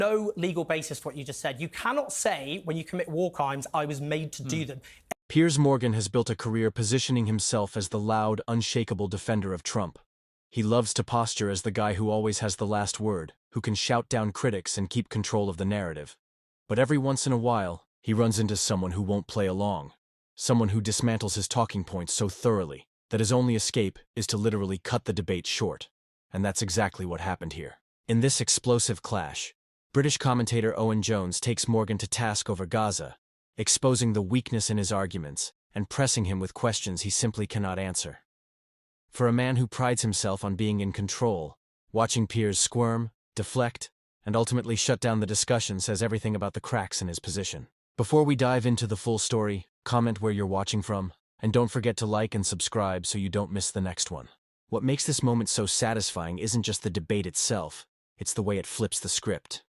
no legal basis for what you just said. You cannot say when you commit war crimes, I was made to do them. Piers Morgan has built a career positioning himself as the loud, unshakable defender of Trump. He loves to posture as the guy who always has the last word, who can shout down critics and keep control of the narrative. But every once in a while, he runs into someone who won't play along. Someone who dismantles his talking points so thoroughly that his only escape is to literally cut the debate short. And that's exactly what happened here. In this explosive clash, British commentator Owen Jones takes Morgan to task over Gaza, exposing the weakness in his arguments and pressing him with questions he simply cannot answer. For a man who prides himself on being in control, watching Piers squirm, deflect, and ultimately shut down the discussion says everything about the cracks in his position. Before we dive into the full story, comment where you're watching from, and don't forget to like and subscribe so you don't miss the next one. What makes this moment so satisfying isn't just the debate itself, it's the way it flips the script.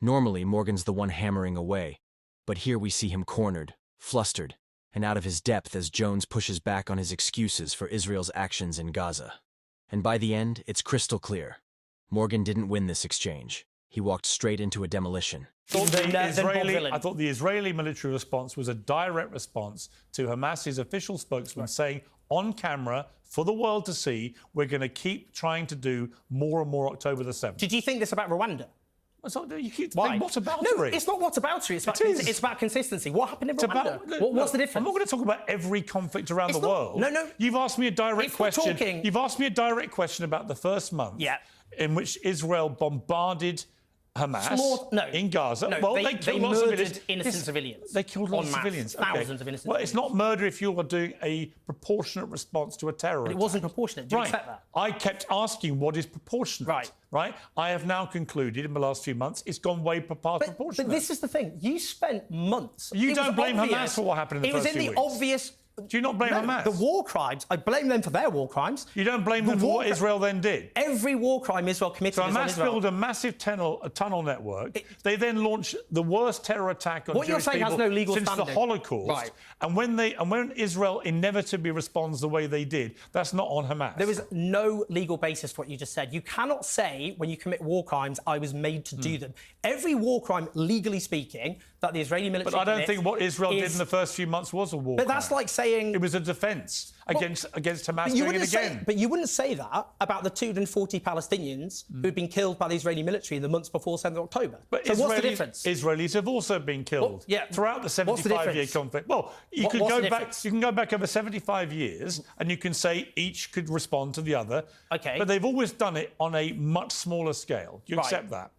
Normally, Morgan's the one hammering away, but here we see him cornered, flustered, and out of his depth as Jones pushes back on his excuses for Israel's actions in Gaza. And by the end, it's crystal clear. Morgan didn't win this exchange. He walked straight into a demolition. I thought the Israeli military response was a direct response to Hamas's official spokesman saying on camera for the world to see, we're going to keep trying to do more and more October the 7th. Did you think this about Rwanda? You keep saying whataboutery. No, it's not whataboutery. It's about consistency. What happened in Rwanda? What's the difference? I'm not going to talk about every conflict around the world. No. You've asked me a direct question. You've asked me a direct question about the first month in which Israel bombarded Hamas in Gaza. No, well, they killed lots of innocent civilians. They killed lots of civilians. Thousands of innocent Well, it's not murder if you are doing a proportionate response to a terror attack. It wasn't proportionate. Do you accept that? I kept asking what is proportionate. Right? I have now concluded in the last few months it's gone way past proportionate. But this is the thing. You spent months... You don't blame Hamas for what happened in the first few weeks. It was in the obvious... Do you not blame Hamas? The war crimes, I blame them for their war crimes. You don't blame them for what Israel then did? Every war crime Israel committed So is on Hamas Israel. built a massive tunnel network. They then launched the worst terror attack on Jewish people has no legal since standing. the Holocaust. Right. And when Israel inevitably responds the way they did, that's not on Hamas. There is no legal basis for what you just said. You cannot say when you commit war crimes, I was made to do them. Every war crime, legally speaking, that the Israeli military But I don't think what Israel did in the first few months was a war crime. But that's like saying... It was a defence against Hamas doing it again. But you wouldn't say that about the 240 Palestinians who'd been killed by the Israeli military in the months before 7th of October. But so what's the difference? Israelis have also been killed throughout the 75-year conflict. Well, you can go back over 75 years and you can say each could respond to the other. OK. But they've always done it on a much smaller scale. Do you accept that?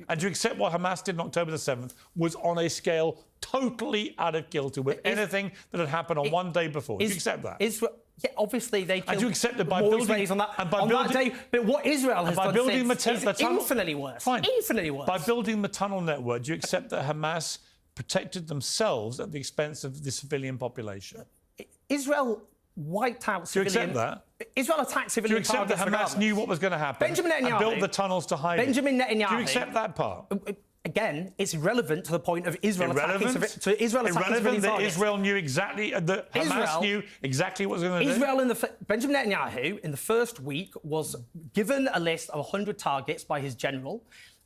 And do you accept what Hamas did on October the 7th was on a scale totally out of kilter with anything that had happened on one day before? Do you accept that? Yeah, obviously they killed and do you accept that by more building Israelis on that day? But what Israel has done since is infinitely worse. Fine. Infinitely worse. By building the tunnel network, do you accept that Hamas protected themselves at the expense of the civilian population? Israel wiped out civilians. Do you accept that? Israel attacked civilian targets. Do you accept that Hamas knew what was going to happen Benjamin Netanyahu and built the tunnels to hide Benjamin Netanyahu. Do you accept that part? Again, it's irrelevant to the point of Israel attacking civilian that targets. Israel knew exactly, that Hamas knew exactly what was going to do? Benjamin Netanyahu, in the first week, was given a list of 100 targets by his general,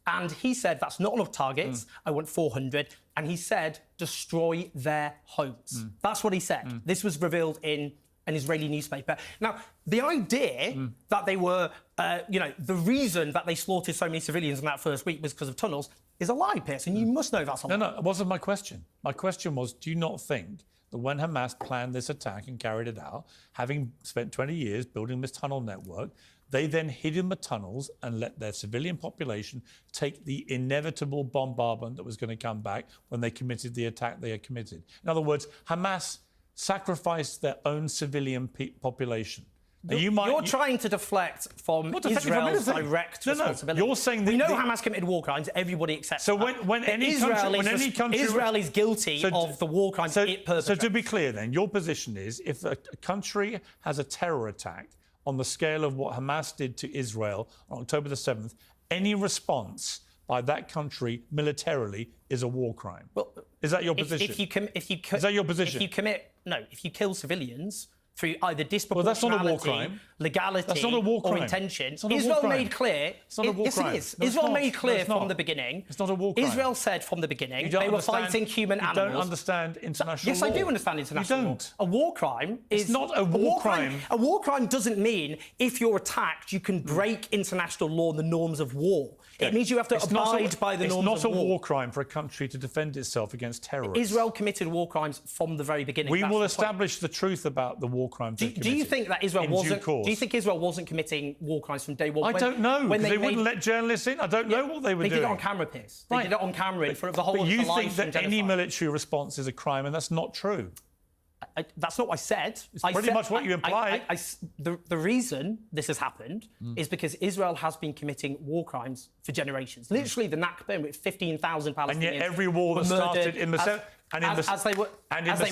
and he said, that's not enough targets, I want 400, and he said, destroy their homes. That's what he said. This was revealed in an Israeli newspaper. Now, the idea that they were, the reason that they slaughtered so many civilians in that first week was because of tunnels is a lie, Piers, and you must know that's a lie. No, it wasn't my question. My question was, do you not think that when Hamas planned this attack and carried it out, having spent 20 years building this tunnel network, they then hid in the tunnels and let their civilian population take the inevitable bombardment that was going to come back when they committed the attack they had committed? In other words, Hamas sacrificed their own civilian population. You're trying to deflect from Israel's direct responsibility. You're saying that we know Hamas committed war crimes. Everybody accepts so that. when any country, Israel is guilty of the war crimes it perpetrates. So to be clear, then, your position is if a country has a terror attack on the scale of what Hamas did to Israel on October the 7th, any response by that country militarily is a war crime. Well, is that your position? Is that your position? If you kill civilians, through either disproportionality, that's not a war crime. legality, That's not a war or crime. intention. It's not a war Israel crime. made clear. It's not a war yes, crime. it is. No, it's Israel not. made No, clear it's from not. the beginning. It's not a war crime. Israel said from the beginning You don't they were understand- fighting human you animals. don't understand international Yes, law. I do understand international You law. don't. A war crime is It's not a war crime. A war crime doesn't mean if you're attacked, you can break international law and the norms of war. It means you have to abide by the norms of war. It's not a war crime for a country to defend itself against terrorists. Israel committed war crimes from the very beginning. We That's will the point. establish the truth about the war crimes they Do you committed think that Israel in wasn't? due course. Do you think Israel wasn't committing war crimes from day one? I don't know, when because they wouldn't made- let journalists in. I don't know what they were They doing. did it on camera, Piers. They Right. did it on camera in front of the whole But of you the live think stream that any genocide. military response is a crime, and that's not true. That's not what I said. It's pretty much what you implied. The reason this has happened is because Israel has been committing war crimes for generations. Literally, the Nakba, in which 15,000 Palestinians And yet every war were that started murdered in the... as they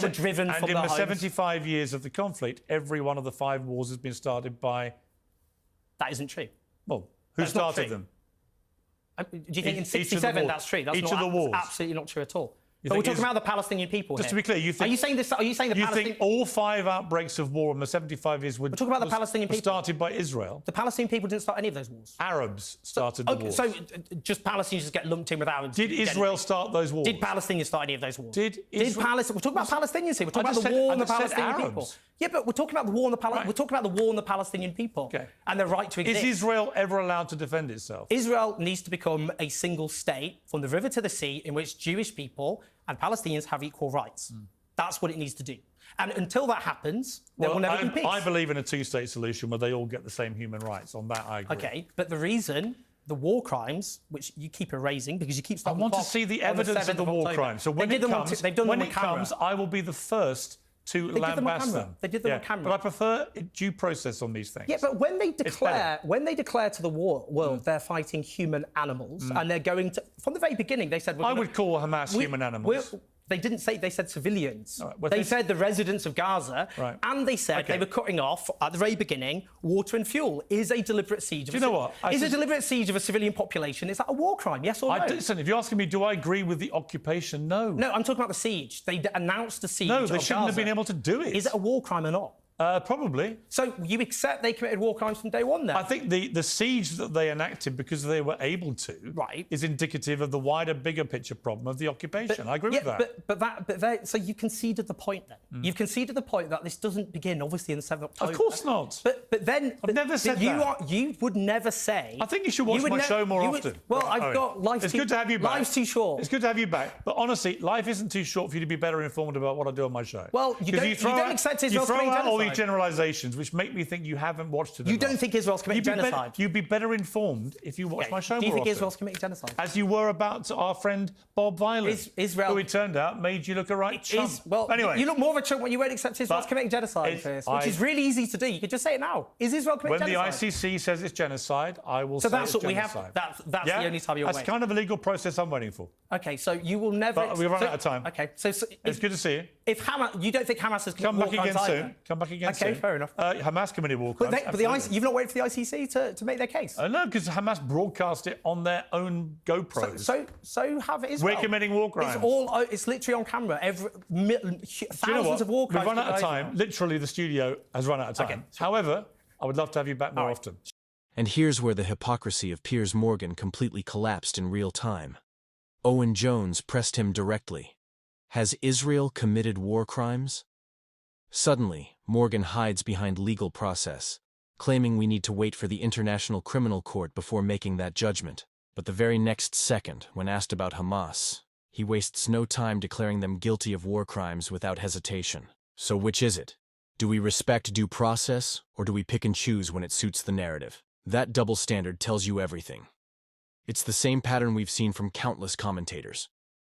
were driven and from in their the homes. 75 years of the conflict, every one of the 5 wars has been started by... That isn't true. Well, who That's not started true. them? Do you think in Each of the 67 wars. that's true? That's Each not, of the wars. That's absolutely not true at all. But we're think talking is- about the Palestinian people Just here. to be clear, you think... Are you saying this? Are you saying the You Palestinian? think all 5 outbreaks of war in the 75 years were talking about the Palestinian were people. started by Israel? The Palestinian people didn't start any of those wars. Arabs started the Okay, wars. so just Palestinians just get lumped in with Arabs. Did Israel start those wars? Did Palestinians start any of those wars? Did Israel- Palestine? We're talking about Palestinians here. We're talking I about just the said- war I on the just said Palestinian Arabs. people. Yeah, but we're talking about the war on the Right. We're talking about the war on the Palestinian people Okay. and their right to exist. Is Israel ever allowed to defend itself? Israel needs to become a single state from the river to the sea in which Jewish people and Palestinians have equal rights. That's what it needs to do. And until that happens, there will never be peace. I believe in a 2-state solution where they all get the same human rights. On that, I agree. Okay, but the reason the war crimes, which you keep erasing because you keep I stopping want to clock see the on evidence 7th of the war October. crimes. So when They it did them on comes, they've done when them on it camera. comes, I will be the first to did them on lambast camera. them. They did them on camera. But I prefer due process on these things. Yeah, but when they better. declare to the world they're fighting human animals and they're going to, from the very beginning they said, I would call Hamas human animals. They didn't say, they said civilians. All right, well, they this- said the residents of Gaza, Right. and they said Okay. they were cutting off, at the very beginning, water and fuel. Is a deliberate siege of Do you know what? Is a deliberate siege of a civilian population, is that a war crime, yes or no? Listen, if you're asking me, do I agree with the occupation? No. No, I'm talking about the siege. They announced the siege No, they of shouldn't have Gaza. been able to do it. Is it a war crime or not? Probably. So you accept they committed war crimes from day one then? I think the siege that they enacted because they were able to Right. is indicative of the wider, bigger picture problem of the occupation. I agree with that. But so you conceded the point then. You've conceded the point that this doesn't begin, obviously, in the 7th of October. Of course not. But then... I've never said that. You would never say... I think you should watch my show more often. Well, Right, I've Owen. got... Life's It's too, good to have you back. Life's too short. It's good to have you back. But honestly, life isn't too short for you to be better informed about what I do on my show. Well, you 'Cause don't- you don't accept Israel's You throw committing out all these genocide. generalisations, which make me think you haven't watched it You enough. don't think Israel's committing genocide? You'd be better informed if you watched my show Do you more think often. Israel's committing genocide? As you were about our friend Bob Violent, Israel- who it turned out made you look a right chump. Anyway, you look more of a chump when you won't accept Israel's But committing genocide, it's- which is really easy to do. You could just say it now. Is Israel committing when the genocide? ICC says it's genocide, I will So say that's it's what we have. genocide. That's Yeah? the only time you'll That's wait. kind of a legal process I'm waiting for. Okay, so you will never... But we've run out of time. Okay, so It's if, good to see you. if Hamas... You don't think Hamas has Come committed back war again crimes soon. either? Come back again soon. Okay, fair enough. Hamas committed war crimes. But the absolutely. you've not waited for the ICC to make their case? No, because Hamas broadcast it on their own GoPros. So have Israel. We're committing war crimes. It's literally on camera. Do you know Thousands what? of war crimes. We've run out of by time. Israel. Literally, the studio has run out of time. Okay. However, I would love to have you back more often. And here's where the hypocrisy of Piers Morgan completely collapsed in real time. Owen Jones pressed him directly. Has Israel committed war crimes? Suddenly, Morgan hides behind legal process, claiming we need to wait for the International Criminal Court before making that judgment. But the very next second, when asked about Hamas, he wastes no time declaring them guilty of war crimes without hesitation. So which is it? Do we respect due process, or do we pick and choose when it suits the narrative? That double standard tells you everything. It's the same pattern we've seen from countless commentators,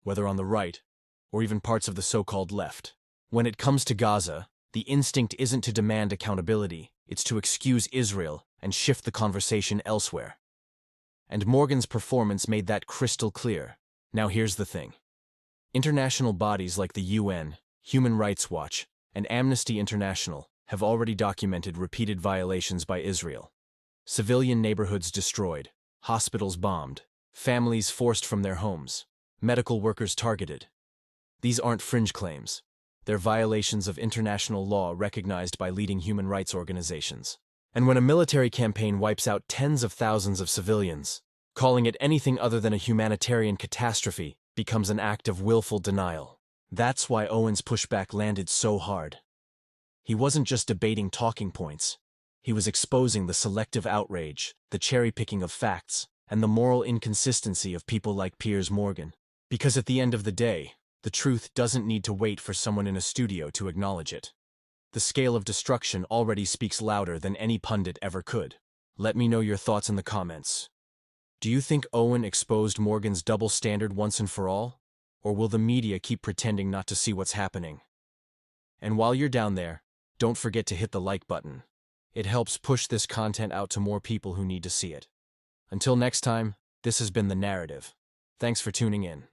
whether on the right or even parts of the so-called left. When it comes to Gaza, the instinct isn't to demand accountability, it's to excuse Israel and shift the conversation elsewhere. And Morgan's performance made that crystal clear. Now here's the thing. International bodies like the UN, Human Rights Watch, and Amnesty International have already documented repeated violations by Israel. Civilian neighborhoods destroyed, hospitals bombed, families forced from their homes, medical workers targeted. These aren't fringe claims. They're violations of international law recognized by leading human rights organizations. And when a military campaign wipes out tens of thousands of civilians, calling it anything other than a humanitarian catastrophe becomes an act of willful denial. That's why Owen's pushback landed so hard. He wasn't just debating talking points. He was exposing the selective outrage, the cherry-picking of facts, and the moral inconsistency of people like Piers Morgan. Because at the end of the day, the truth doesn't need to wait for someone in a studio to acknowledge it. The scale of destruction already speaks louder than any pundit ever could. Let me know your thoughts in the comments. Do you think Owen exposed Morgan's double standard once and for all? Or will the media keep pretending not to see what's happening? And while you're down there, don't forget to hit the like button. It helps push this content out to more people who need to see it. Until next time, this has been The Narrative. Thanks for tuning in.